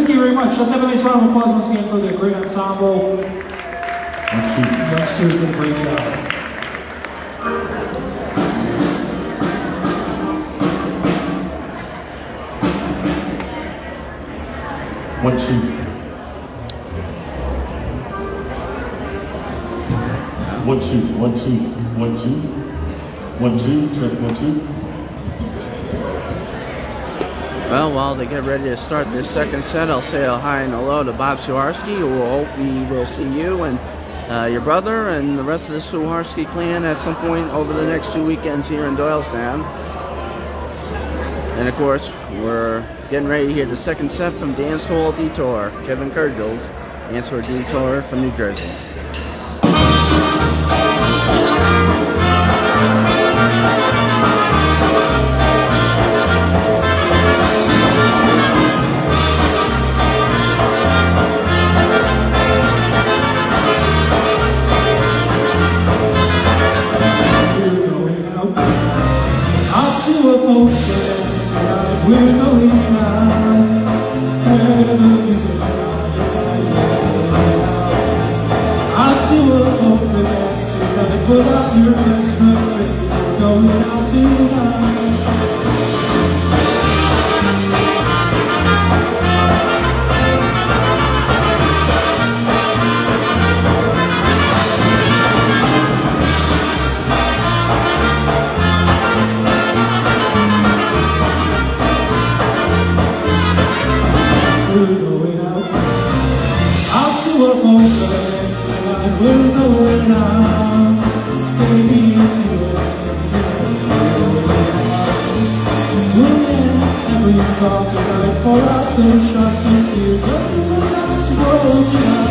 Thank you very much. Let's have a nice round of applause once again for the great ensemble. The youngsters did a great job. One, two. One, two, one, two, one, two. One, two, check, 1, 2. Well, while they get ready to start this second set, I'll say a hi and hello to Bob Suharski, who will hope we will see you and your brother and the rest of the Suharski clan at some point over the next 2 weekends here in Doylestown. And of course, we're getting ready to hear the second set from Dancehall Detour, Kevin Kurgels, Dancehall Detour from New Jersey. We're going out where the music is out to a open dance. You gotta put out your Christmas tree. We're going out tonight. We're going out to a open dance tonight. We're going out, baby, into we'll dance every song tonight. Pour out those shots and tears. Let's out to go tonight.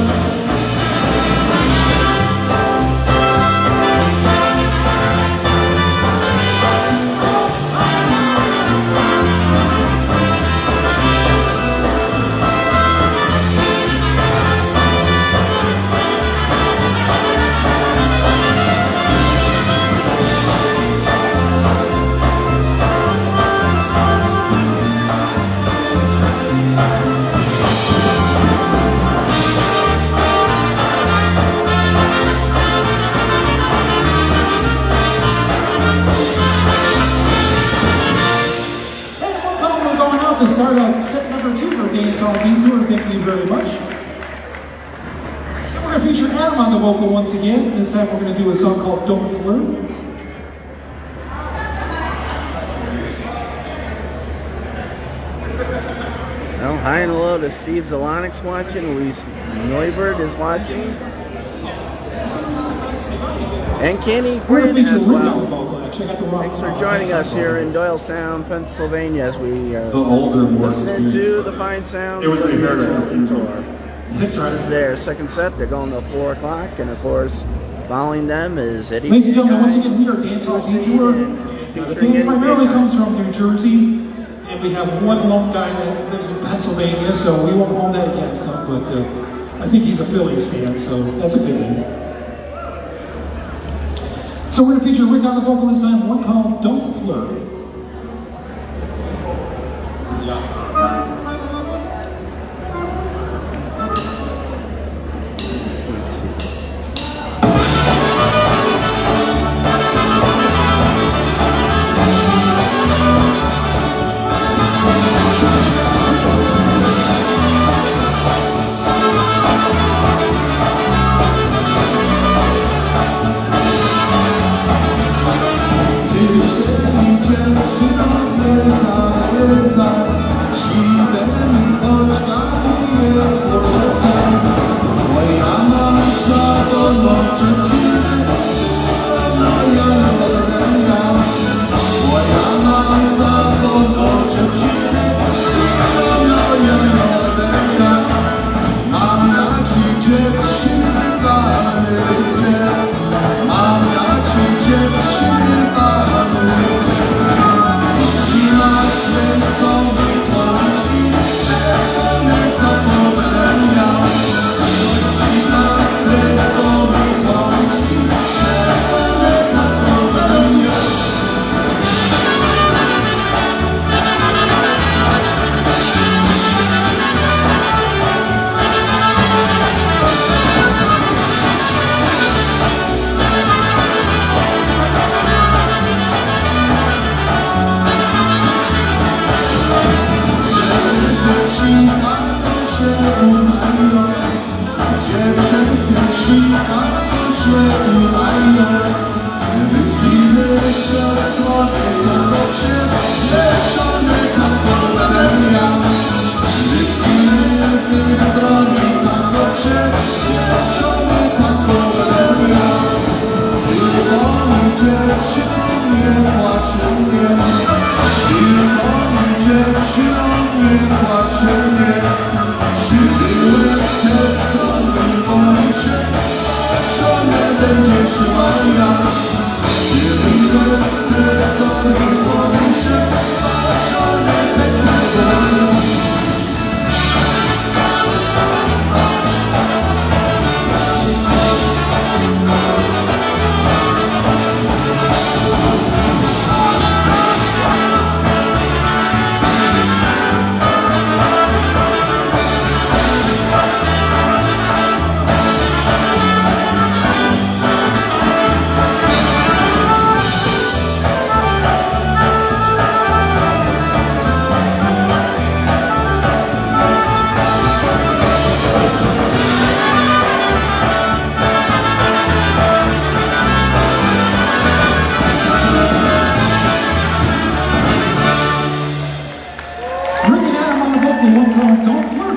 To start out set number 2 for Dancehall Detour. Thank you very much. And we're going to feature Adam on the vocal once again. This time we're going to do a song called Don't Flirt. Well, hi and hello to Steve Zalonix watching, Luis Neubert is watching, and Kenny Brandon as well. Thanks for joining us here in Doylestown, Pennsylvania, as we listen to the fine sounds of the Detour. This is their second set. They're going till 4 o'clock, and of course, following them is Eddie. Ladies and gentlemen, once again, we are Dancehall Detour. The band primarily comes from New Jersey, and we have one lone guy that lives in Pennsylvania, so we won't hold that against him, but I think he's a Phillies fan, so that's a good thing. So we're going to feature Rick on the vocal this time, one called Don't Flirt. Inside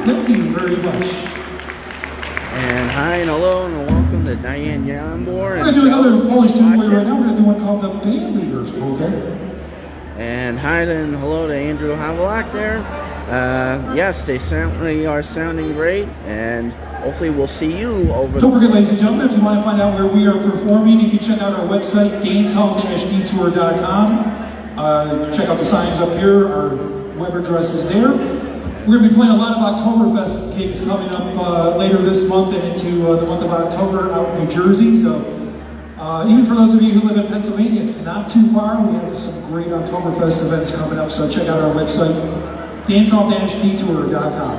Thank you very much. And hi and hello and welcome to Diane Yambor. We're going to do another Polish tune for you right now. We're going to do one called the Band Leaders, okay? And hi and hello to Andrew Havelak there. Yes, they certainly are sounding great, and hopefully we'll see you over Don't forget, ladies and gentlemen, if you want to find out where we are performing, you can check out our website, dancehall-detour.com. Check out the signs up here. Our web address is there. We're going to be playing a lot of Oktoberfest gigs coming up later this month and into the month of October out in New Jersey. So even for those of you who live in Pennsylvania, it's not too far. We have some great Oktoberfest events coming up, so check out our website, dancehall-detour.com.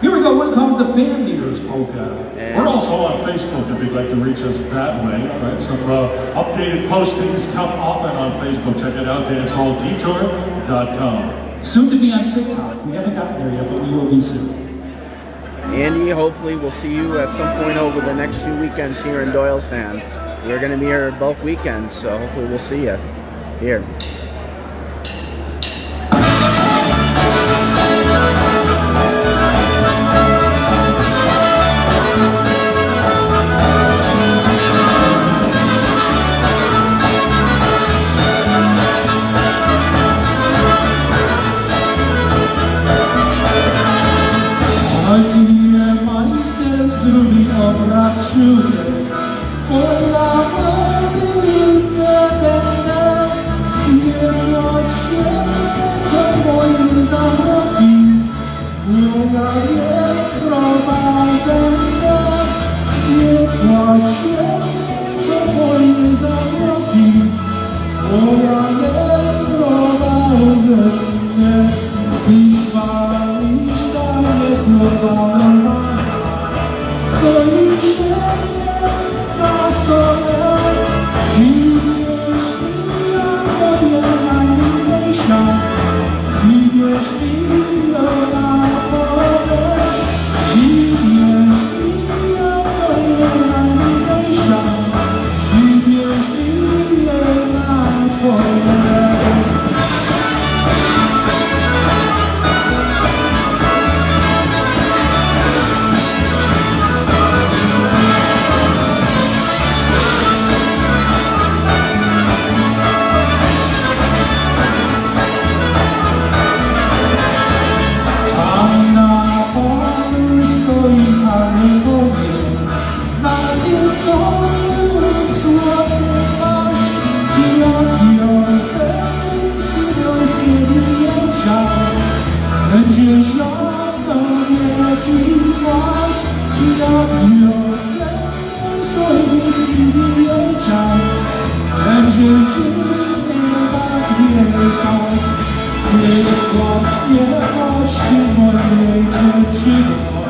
Here we go, one called the Band Leaders Polka. We're also on Facebook if you'd like to reach us that way. Right? Some updated postings come often on Facebook. Check it out, dancehall-detour.com. Soon to be on TikTok. We haven't gotten there yet, but we will be soon. Andy, hopefully we'll see you at some point over the next few weekends here in Doylestown. We're going to be here both weekends, so hopefully we'll see you here. Chodź,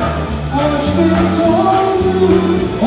Detour, o,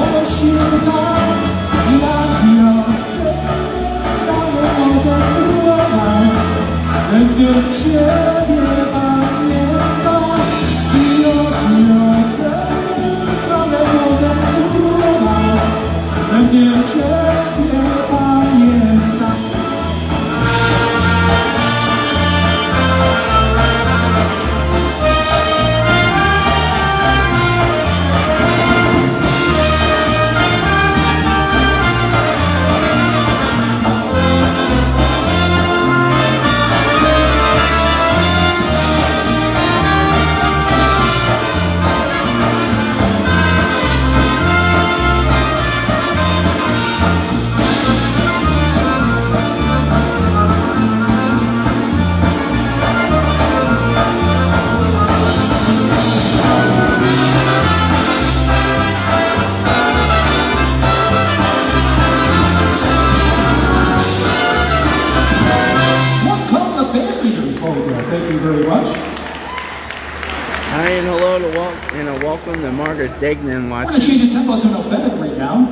to Margaret Degnan We're going to watching. change the tempo to an alphabet right now.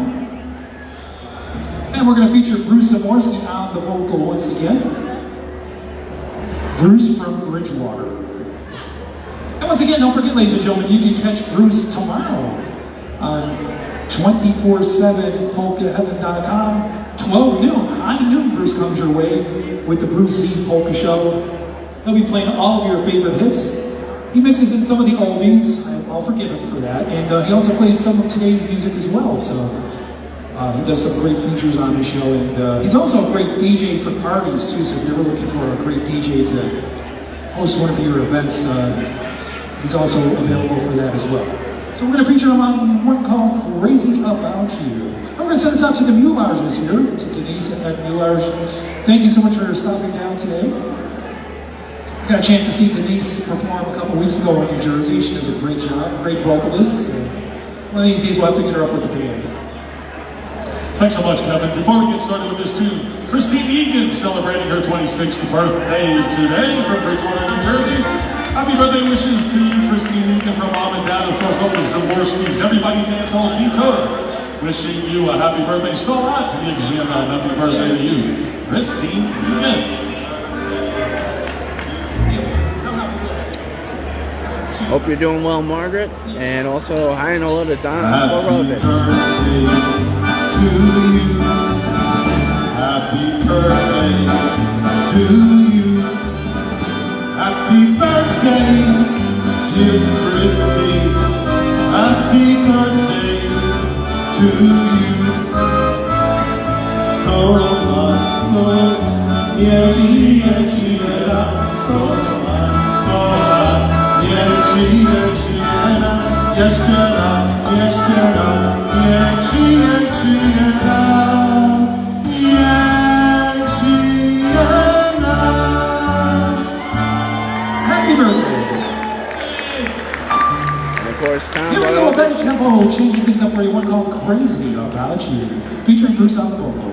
And we're going to feature Bruce Zamorsky on the vocal once again. Bruce from Bridgewater. And once again, don't forget, ladies and gentlemen, you can catch Bruce tomorrow on 247polkaheaven.com, 12 noon, high noon. Bruce comes your way with the Bruce Z Polka Show. He'll be playing all of your favorite hits. He mixes in some of the oldies. I'll forgive him for that. And he also plays some of today's music as well. So he does some great features on his show. And he's also a great DJ for parties too. So if you're ever looking for a great DJ to host one of your events, he's also available for that as well. So we're going to feature him on one called Crazy About You. I'm going to send this out to the Mularges here, to Denise at Mularge. Thank you so much for stopping down today. I got a chance to see Denise perform a couple weeks ago in New Jersey. She does a great job, great vocalist. So one of these days we'll have to get her up with the band. Thanks so much, Kevin. Before we get started with this tune, Christine Egan celebrating her 26th birthday today from Bridgewater, New Jersey. Happy birthday wishes to you, Christine Egan, from Mom and Dad, of course, all the Zaworskis, everybody dance hall Detour. Wishing you a happy birthday. Stå out to the GM. Happy birthday to you, Christine Egan. Hope you're doing well, Margaret. And also, hi and hello to Don Happy Borovich. birthday to you. Happy birthday to you. Happy birthday, dear Christy. Happy birthday to you. Sto lat, jeszcze raz, niech żyje nam, niech żyje nam. Happy birthday! And of course, Tom Here we go, a Borovich. better tempo, changing things up for you. One called Crazy About You, featuring Bruce on the vocal.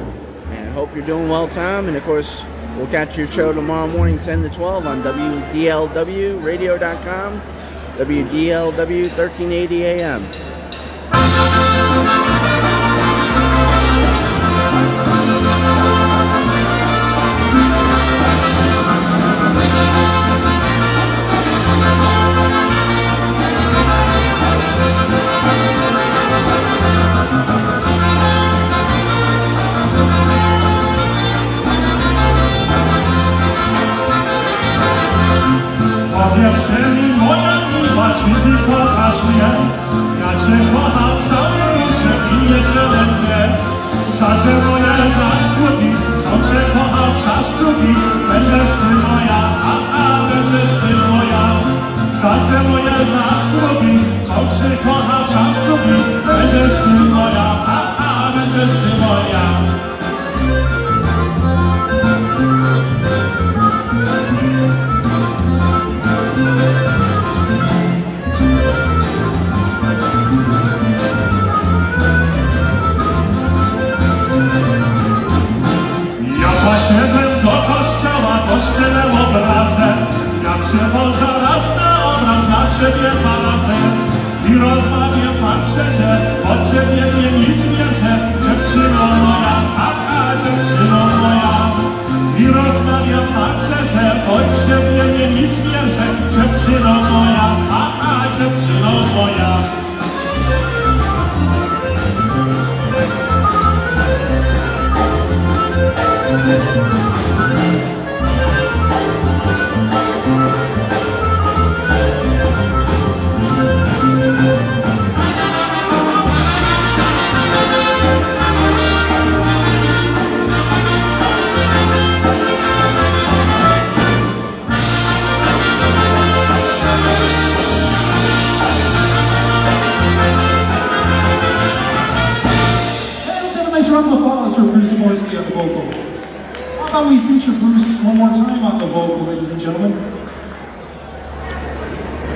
And hope you're doing well, Tom. And of course, we'll catch your show tomorrow morning, 10 to 12 on WDLWradio.com, WDLW 1380 AM. Powiedz mi, moja miła, czy ty kochasz mnie? Ja cię kocham całe duszę i niedzielnie. Za te moje zasługi, co cię kocham czas długi, będziesz ty moja, będziesz ty moja. Za te moje zasługi, co cię kocham czas długi, będziesz ty moja, będziesz ty moja. Kościelem obrazem, jak się zaraz na obraz na ciebie parazę i rozmawiam, patrzę, że od ciebie nie nic wierzę, dziewczyno moja, dziewczyno moja. I rozmawiam, patrzę, że od ciebie nie nic wierzę, dziewczyno moja, dziewczyno moja. Round of applause for Bruce Zamorsky on the vocal. How about we feature Bruce one more time on the vocal, ladies and gentlemen?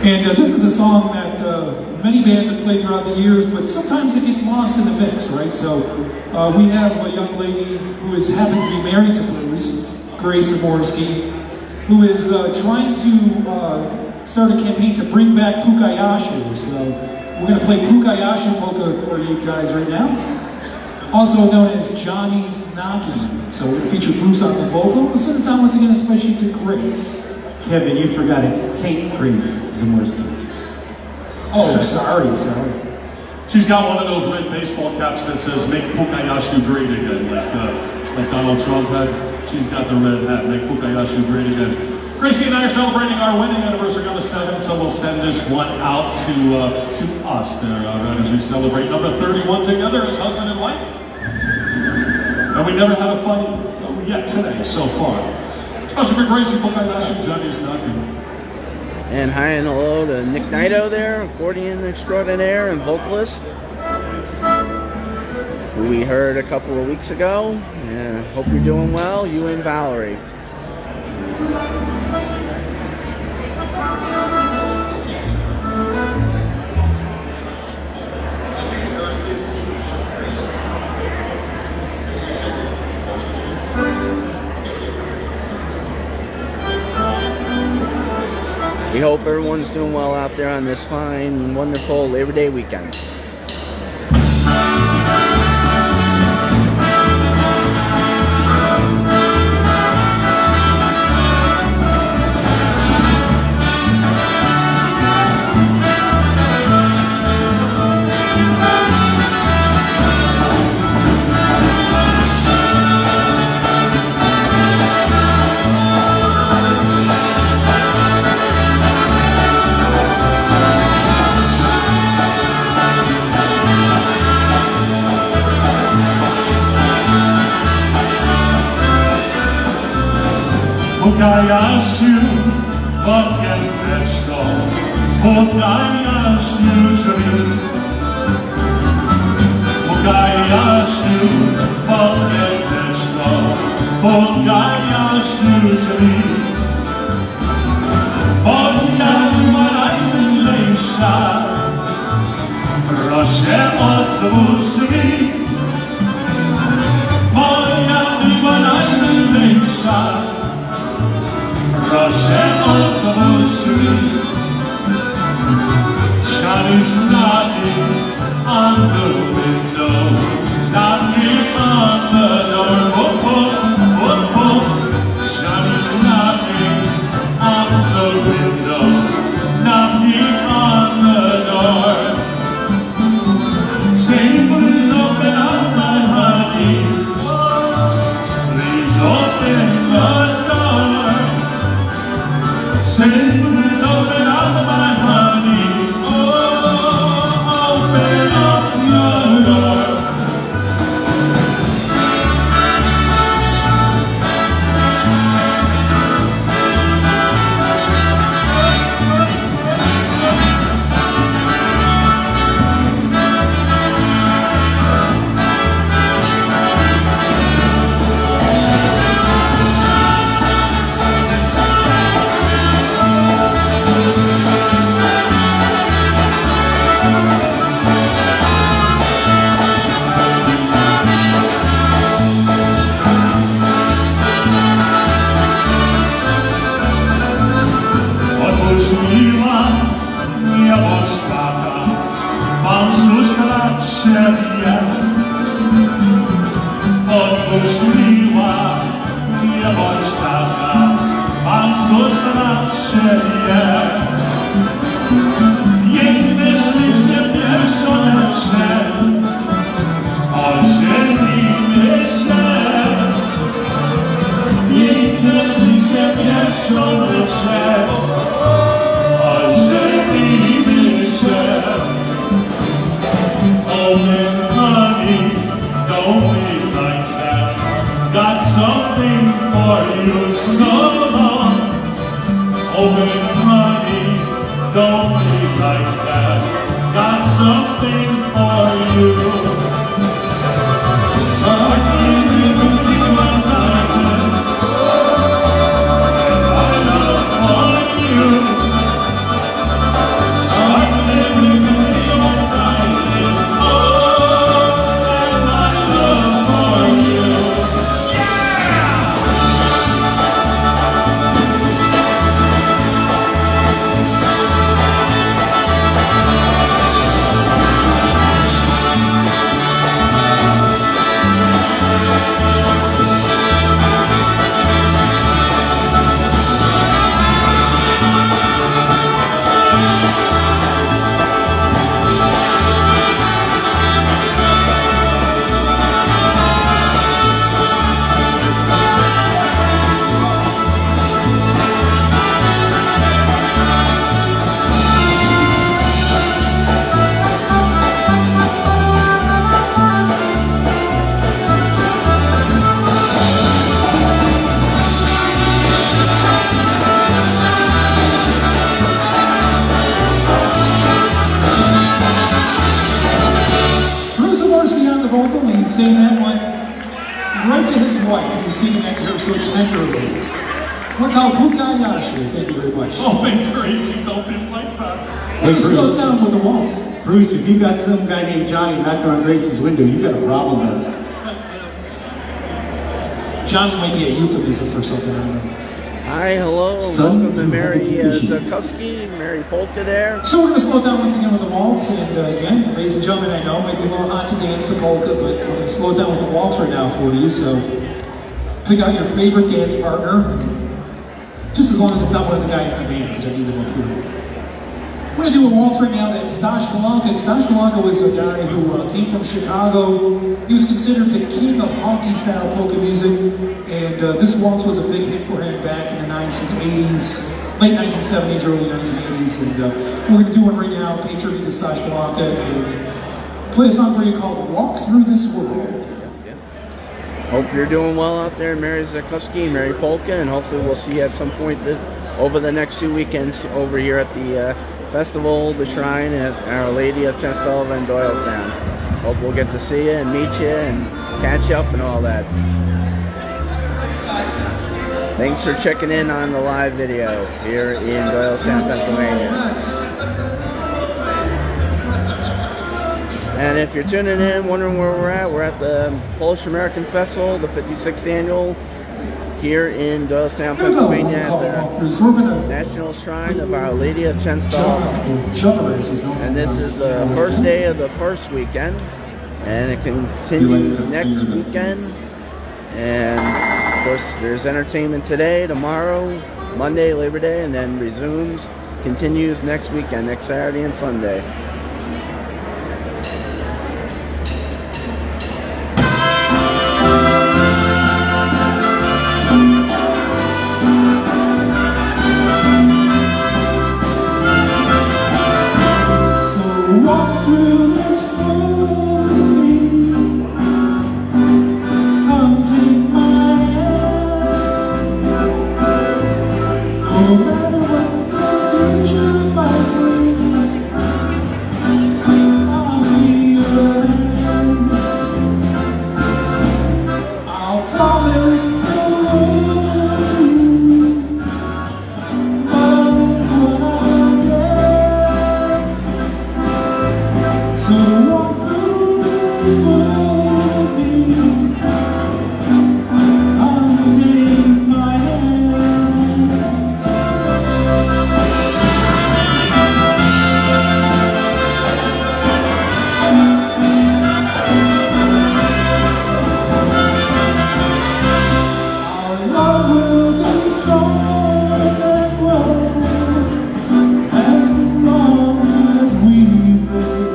And this is a song that many bands have played throughout the years, but sometimes it gets lost in the mix, right? So we have a young lady who happens to be married to Bruce, Grace Zamorsky, who is trying to start a campaign to bring back Pukayashu. So We're going to play Pukayashi polka for you guys right now, also known as Johnny's Knocking. So we're going to feature Bruce on the vocal. Let's send this out once again, especially to Grace. Kevin, you forgot it's St. Grace Zamorski. Oh, sorry. She's got one of those red baseball caps that says "Make Pukayashi Great Again," like Donald Trump had. She's got the red hat, "Make Pukayashi Great Again." Gracie and I are celebrating our wedding anniversary on the 7th, so we'll send this one out to us there as we celebrate number 31 together as husband and wife. And we never had a fight yet today so far. Especially for Gracie, Pukayashi, Johnny's Knocking. And hi and hello to Nick Naito there, accordion extraordinaire and vocalist, who we heard a couple of weeks ago. Yeah, hope you're doing well, you and Valerie. We hope everyone's doing well out there on this fine, wonderful Labor Day weekend. Pukayashi, Wokiełeczko, Pukayashi drzwi. Pukayashi, Wokiełeczko, Pukayashi drzwi. Moja miła najmilejsza, proszę otwórz drzwi. Moja miła najmilejsza, proszę otwórz drzwi. Johnny's knocking on the window, knocking on the door. Oh, oh, oh, oh. Johnny's knocking on the window, knocking on the door. Say, please open up, my honey. Please open the door. Say, please open up, my honey. Oh, open up your door. Otworzyła miłość taka, mam cóż dla ciebie. Otworzyła miłość taka, mam cóż dla ciebie. Piękne życie pierścioneczne, ożenimy się. Piękne życie pierścioneczne, ożenimy się. Oh, man, honey, don't be like that. Got something for you so long. Oh, man, honey, don't be like that. Got something for you. Something with you and my love for you. Something with you and oh, and my love for you. the vocal, and he's saying that one right to his wife. He's singing that to her so tenderly. Look how Pukayashi. Thank you very much. Open crazy, open like that. Let's slow down with the waltz. Bruce, if you got some guy named Johnny knocking on Grace's window, you got a problem there. Johnny might be a euphemism for something, I don't know. Hi, hello, Son, welcome to Mary you have a Zakuski, Mary Polka there. So we're going to slow down once again with the waltz, and again, ladies and gentlemen, I know it might be a little hot to dance the polka, but we're going to slow down with the waltz right now for you, so pick out your favorite dance partner, just as long as it's not one of the guys in the band, because I need them up here. We're going to do a waltz right now that's Stash Galanka. Stash Galanka was a guy who came from Chicago. He was considered the king of honky-style polka music, and this waltz was a big hit for him back in the 1980s, late 1970s, early 1980s, and we're going to do one right now, featuring the Stash Galanka, and play a song for you called Walk Through This World. Hope you're doing well out there, Mary Zakuski, Mary Polka, and hopefully we'll see you at some point over the next 2 weekends over here at the Festival, the Shrine at Our Lady of Częstochowa in Doylestown. Hope we'll get to see you and meet you and catch up and all that. Thanks for checking in on the live video here in Doylestown, Pennsylvania. And if you're tuning in, wondering where we're at the Polish American Festival, the 56th annual, here in Doylestown, Pennsylvania, at the National Shrine of Our Lady of Częstochowa. And this is the first day of the first weekend, and it continues next weekend. And of course, there's entertainment today, tomorrow, Monday, Labor Day, and then continues next weekend, next Saturday and Sunday. Walk through this world with me. Come take my hand. No matter what the future might bring, I'll be your man. I'll promise the world to you. So walk through this world with me. Come take my hand. Our love will be strong and grow as long as we live.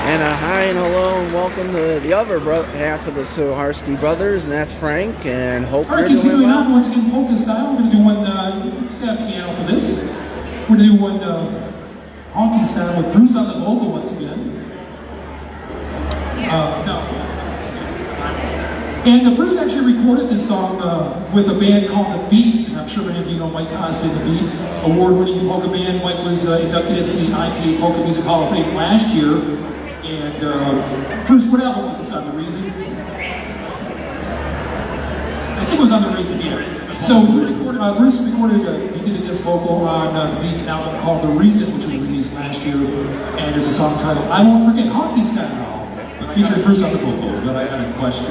And a hi and hello and welcome to the other half of the Suharski brothers, and that's Frank, and hope All right, you're doing continuing on, well. once again, polka style. We're going to do one, stab piano for this. We're going to do one honky style with Bruce on the vocal once again. No. And Bruce actually recorded this song with a band called The Beat, and I'm sure many of you know Mike Costa, The Beat, award-winning polka band. Mike was inducted into the IPA Polka Music Hall of Fame last year. And Bruce, what album was this on, The Reason? I think it was on The Reason, yeah. So Bruce recorded, he did a guest vocal on The Beat's album called The Reason, which was released last year, and there's a song titled I Won't Forget Honky Style. But featuring Bruce on the vocal. But I had a question.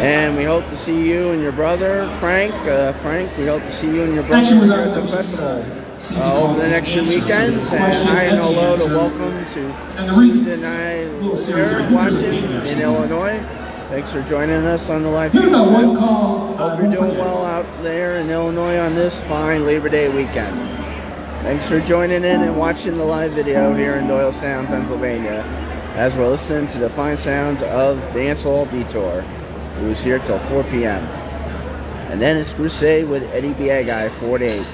And we hope to see you and your brother, Frank. Frank, we hope to see you and your brother Actually, was here on at the the festival CD over the next few Answers. weekends. So And hi and hello to answer. welcome to And the reason- Susan and I little series here right here, watching there's a in theme there. Illinois. Thanks for joining us on the live Here we feed. go, one too. call. Hope you're doing well out there in Illinois on this fine Labor Day weekend. Thanks for joining in and watching the live video here in Doylestown, Pennsylvania, as we're listening to the fine sounds of Dancehall Detour, who's here till 4 p.m. And then it's Crusade with Eddie Biaggi, 4 to 8.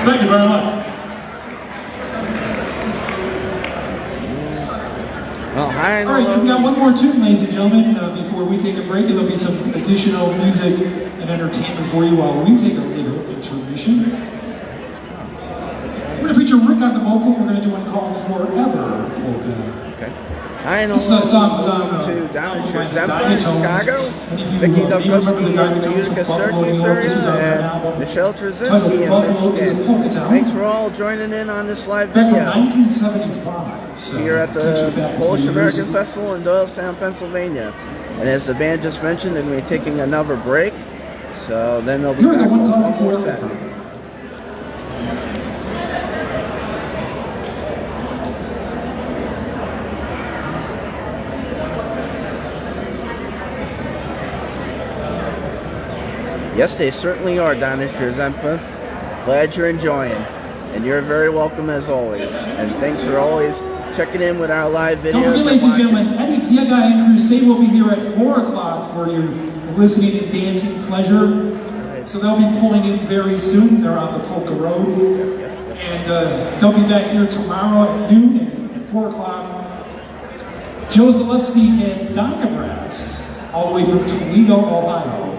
Thank you very much. Well, hi and All right, hello. we've got one more tune, ladies and gentlemen, before we take a break, and there'll be some additional music and entertainment for you while we take a little intermission. We're going to feature Rick on the vocal. We're going to do one called Forever polka. Okay. Hi and This hello song was on to down in by the Shenzhen, Chicago. Many of you Vicky may remember the Dubkowski Diamond and Tones Utica from Buffalo, New Syracuse York. This was on an area, album and Michelle titled Trzynski in Buffalo is a Polka Michigan. Town. Thanks for all joining in on this live Back video from 1975. So here at takes you the back a few Polish years. American Festival in Doylestown, Pennsylvania. And as the band just mentioned, they're going to be taking another break. So then they'll be Here we back go, one with call one more set. Forever. Yes, they certainly are, Donna Krzempa. Glad you're enjoying. And you're very welcome as always. And thanks for always checking in with our live videos. Don't forget, ladies and gentlemen, Eddie Piega and Crusade will be here at 4 o'clock for your listening and dancing pleasure. So they'll be pulling in very soon. They're on the Polka Road. And they'll be back here tomorrow at noon and at 4 o'clock. Joe Zalewski and Dynabrass, all the way from Toledo, Ohio.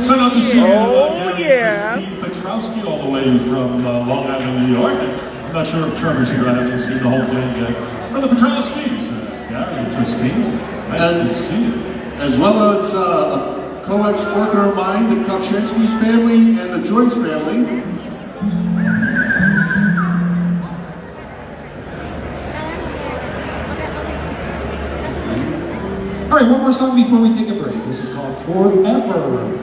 So now this team, yeah. Steve Petrowski, all the way from Long Island, New York. I'm not sure if Trevor's here. I haven't seen the whole thing yet. For the Petrowskis, Gary and Christine, nice to see you. As well as a co-ex worker of mine, the Kopczynski's family and the Joyce family. All right, one more song before we take a break. This is called Forever.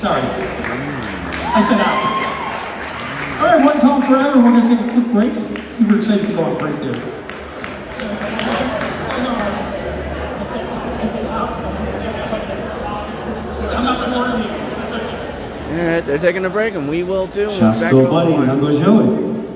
Sorry. I said out. All right, one call forever. We're going to take a quick break. See if we're excited to go on break there. All right, they're taking a break, and we will too. We'll be back Ciasto on buddy, the line. how goes Joey?